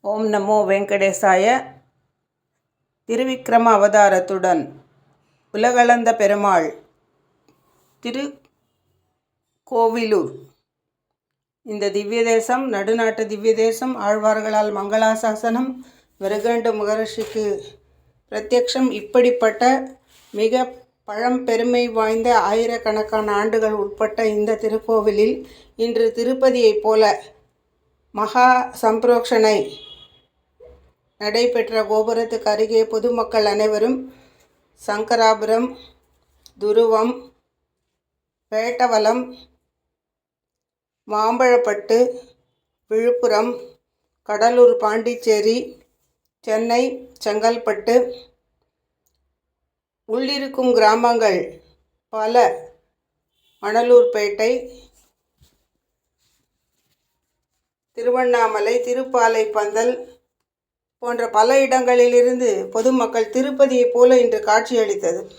ஓம் நமோ வெங்கடேசாய. திருவிக்கிரம அவதாரத்துடன் உலகளந்த பெருமாள் திருக்கோவிலூர். இந்த திவ்ய தேசம் நடுநாட்டு திவ்ய தேசம். ஆழ்வார்களால் மங்களாசாசனம். மிருகண்டு மகரிஷிக்கு பிரத்யக்ஷம். இப்படிப்பட்ட மிக பழம்பெருமை வாய்ந்த ஆயிரக்கணக்கான ஆண்டுகள் உட்பட்ட இந்த திருக்கோவிலில் இன்று திருப்பதியைப் போல மகா சம்பிரோக்ஷனை நடைபெற்ற கோபுரத்துக்கு அருகே பொதுமக்கள் அனைவரும் சங்கராபுரம், துருவம், பேட்டவலம், மாம்பழப்பட்டு, விழுப்புரம், கடலூர், பாண்டிச்சேரி, சென்னை, செங்கல்பட்டு உள்ளிருக்கும் கிராமங்கள் பல, மணலூர்பேட்டை, திருவண்ணாமலை, திருப்பாலைப்பந்தல் போன்ற பல இடங்களிலிருந்து பொதுமக்கள் திருப்பதியைப் போல இன்று காட்சியளித்தது.